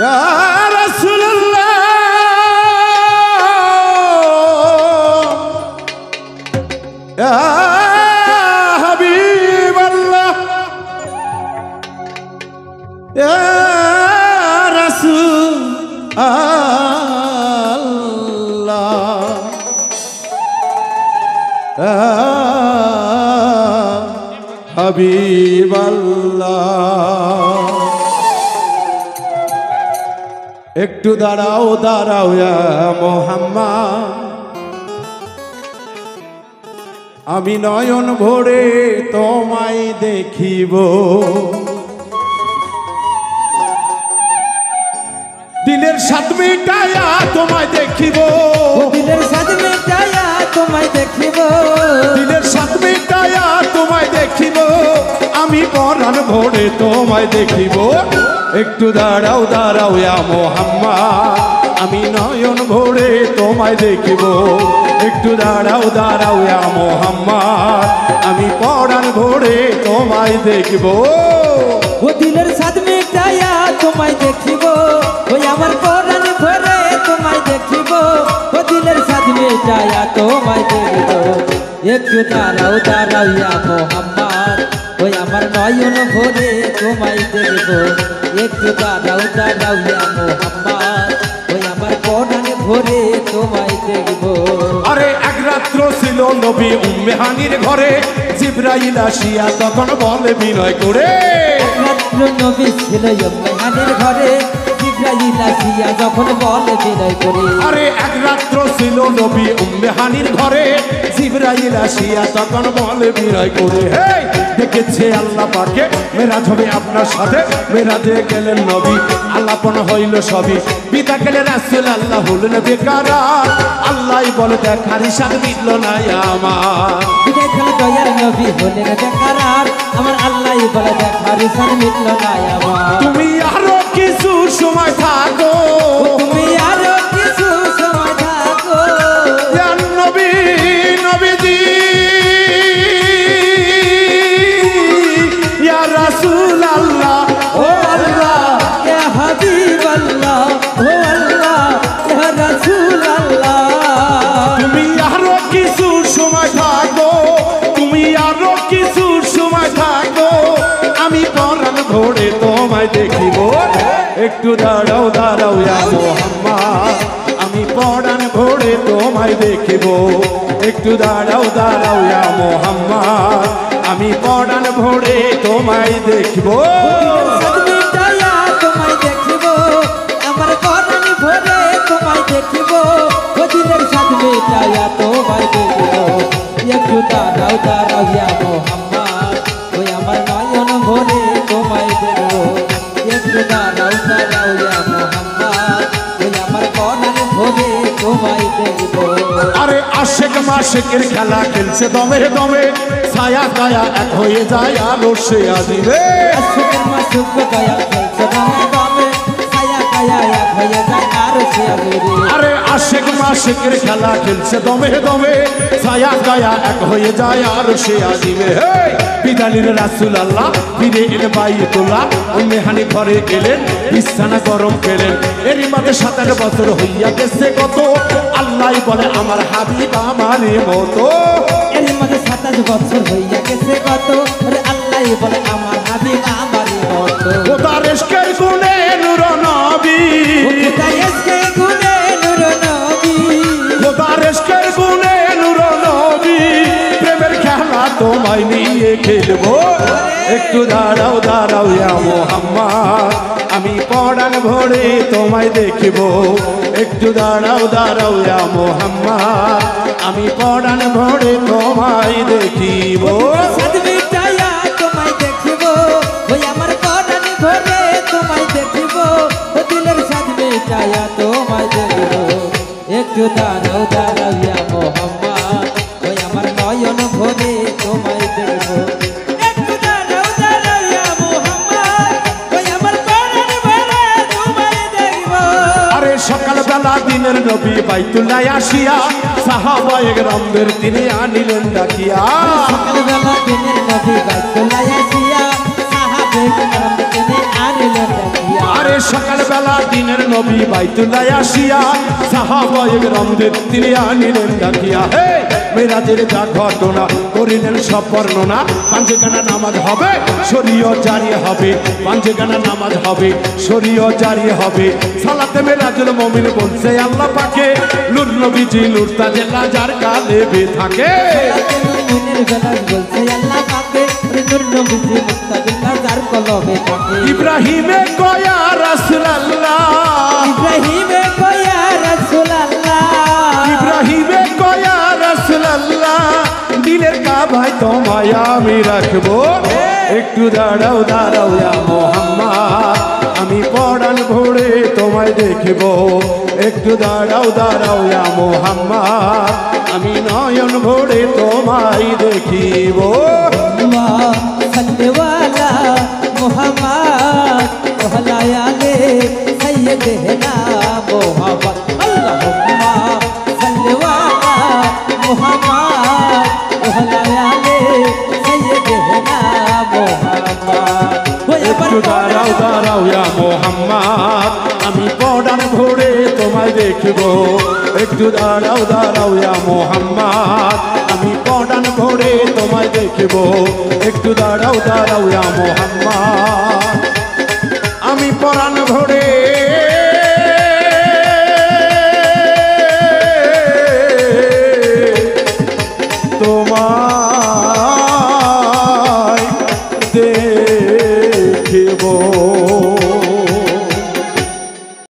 ইয়া রাসূলুল্লাহ ইয়া হাবিবাল্লাহ ইয়া রাসূলুল্লাহ ইয়া হাবিবাল্লাহ। একটু দাঁড়াও দাঁড়াও ইয়া মুহাম্মদ, আমি নয়ন ভরে তোমায় দেখিব, দিলের স্বাদ মিটায়া তোমায় দেখিব, দিলের স্বাদ মিটায়া তোমায় দেখিব, দিলের স্বাদ মিটায়া তোমায় দেখিব, আমি পরাণ ভরে তোমায় দেখিব। একটু দাঁড়াও দাঁড়াও ইয়া মুহাম্মদ, আমি নয়ন ভরে তোমায় দেখিব, একটু দাঁড়াও দাঁড়াও ইয়া মুহাম্মদ, আমি পরাণ ভরে তোমায় দেখিব। ও দিলের স্বাদ মিটায়া তোমায় দেখিব, ওই আমার পরাণ ভরে তোমায় দেখিব, ও দিলের স্বাদ মিটায়া তোমায় দেখিব। একটু দাঁড়াও দাঁড়াও ইয়া মুহাম্মদ, ওই আমার নয়ন ভরে তোমায় দেখব। একটু দাঁড়াও দাঁড়াও ইয়া মুহাম্মদ, ওই আমার পরাণ ভরে তোমায় দেখব। আরে এক রাত্র ছিল নবী উম্মে হানির ঘরে, জিবরাইল আসিয়া তখন বলে বিনয় করে, রাত্র নবী ছিল উম্মে হানির ঘরে, জিবরাইল আসিয়া যখন বলে বিনয় করে। আরে এক রাত্র ছিল নবী উম্মে হানির ঘরে, জিবরাইল আসিয়া তখন বলে বিনয় করে, হে দেখেছে আল্লাহ পাকে মেরাজ হবে আপনার সাথে, মেরাজে গেলেন নবী আল্লাপন হইল সবই, পিতা গেলেন রাসূল আল্লাহ হলেন বেকারার, আল্লাহই বলে দেখার হিসাব মিটল না আমার। দেখল দয়ার নবী হলেন বেকারার, আমার আল্লাহ বলে দেখার হিসাব মিটল না আমার। তুমি আরো কিছু সময় থাকো, তুমি আরো কিছু সময় থাকো, ইয়া নবী নবীজি ইয়া রাসূল আল্লাহ ও আল্লাহ ইয়া হাবিব আল্লাহ, ও আল্লাহ ইয়া রাসূল আল্লাহ। তুমি আরো কিছু সময় থাকো, তুমি আরো কিছু সময় থাকো, আমি পরাণ ভরে তোমায় দেখিব। একটু দাঁড়াও দাঁড়াও ইয়া মুহাম্মদ, আমি পরাণ ভরে তোমায় দেখিব, একটু দাঁড়াও দাঁড়াও ইয়া মুহাম্মদ, আমি পরাণ ভরে তোমায় দেখিব। স্বাদ মিটায়া তোমায় দেখিব, আমার পরাণ ভরে তোমায় দেখিব, ও দিলের স্বাদ মিটায়া তোমায় দেখিব। একটু দাঁড়াও দাঁড়াও ইয়া মুহাম্মদ, ওই আমার নয়ন ভরে তোমায় দেখব। একটু দাঁড়াও দাঁড়াও ইয়া মুহাম্মদ, ওই আমার পরাণ ভরে তোমায় দেখব। আরে আশেক মাশেকের খেলা খেলছে দমে দমে, ছায়া গায়া এক হয়ে যায় আলো সে আজিবে। আশিকের মাসুক দয়া খেলছে দমে দমে, ছায়া গায়া এক হয়ে যায় আর সে আগুরে। আরে আশেক মাশেকের খেলা খেলছে দমে দমে, ছায়া গায়া এক হয়ে যায় আর সে আজিবে। বিদালির রাসূল আল্লাহ ফিরে এলে বাইতুল্লাহ, উম্মে হানি ঘরে গেলেন বিছানা গরম পেলেন, এরই মাঝে 27 বছর হইয়া গেছে কত, আল্লাহ বলে আমার হাবিব আমারে মতো। এর মধ্যে 27 বছর হইয়া গেছে কত, ওরে আল্লাহ বলে আমার হাবিব আমারই মতো। খোদার ইশকের গুণে নূর নবী, খোদার ইশকের গুণে নূর নবী, খোদার ইশকের গুণে নূর নবী, প্রেমের খেলা তোমায় নিয়ে খেলবো। একটু দাঁড়াও দাঁড়াও ইয়া মুহাম্মদ, আমি পরাণ ভরে তোমায় দেখিব, একটু দাঁড়াও দাঁড়াও ইয়া মুহাম্মদ, আমি পরাণ ভরে তোমায় দেখিব। স্বাদ মিটায়া তোমায় দেখিব, ওই আমার পরাণ ভরে তোমায় দেখিব, ও দিলের স্বাদ মিটায়া তোমায় দেখিব। একটু দাঁড়াও দাঁড়াও ইয়া মুহাম্মদ, ওই আমার নয়ন ভরে তোমায় দেখব। একটু দাঁড়াও দাঁড়াও ইয়া মুহাম্মদ, ওই আমার পরাণ ভরে তোমায় দেখব। আরে সকালবেলা দিনের নবী বাইতুল্লাহ আসিয়া, সাহাবায়ে কেরামদের তিনি আনিলেন ডাকিয়া। সকালবেলা দিনের নবী বাইতুল্লাহ আসিয়া, সাহাবে কেরাম তিনি আনিলেন ডাকিয়া। আরে সকালবেলা দিনের নবী বাইতুল্লাহ আসিয়া সাহাবায়ে কেরামদের তিনি আনিলেন ডাকিয়া। হে মেরাজের যা ঘটনা করিলেন সব বর্ণনা। পাঞ্জেগানা নামাজ হবে, শরীয়ত জারি হবে, পাঞ্জেগানা নামাজ হবে, শরীয়ত জারি হবে। সালাতে মেরাজুল মুমিন বলছে আল্লাহ পাকে, নূর নবীজি নূর তাজেল্লা যার কালেবে থাকে। ইব্রাহিমে কয়া রাসূলুল্লাহ, ইব্রাহিমে কয়া রাসূলুল্লাহ, ইব্রাহিমে কয়া রাসূলুল্লাহ, দিলের কাবায় তোমায় আমি রাখবো। একটু দাঁড়াও দাঁড়াও ইয়া মুহাম্মদ, আমি পরাণ ভরে তোমায় দেখবো। একটু দাঁড়াও দাঁড়াও ইয়া মুহাম্মদ, আমি নয়ন ভরে তোমায় দেখিব। সল্লেওয়ালা মুহাম্মদ ওয়ালা আলে সাইয়্যিদিনা মুহাম্মদ। আল্লাহুম্মা সল্লেওয়ালা মুহাম্মদ ওয়ালা আলে সাইয়্যিদিনা মুহাম্মদ। একটু দাঁড়াও দাঁড়াও ইয়া মুহাম্মদ, আমি পরাণ ভরে তোমায় দেখবো। একটু দাঁড়াও দাঁড়াও ইয়া মুহাম্মদ, আমি পরাণ ভরে তোমায় দেখবো। একটু দাঁড়াও দাঁড়াও ইয়া মুহাম্মদ।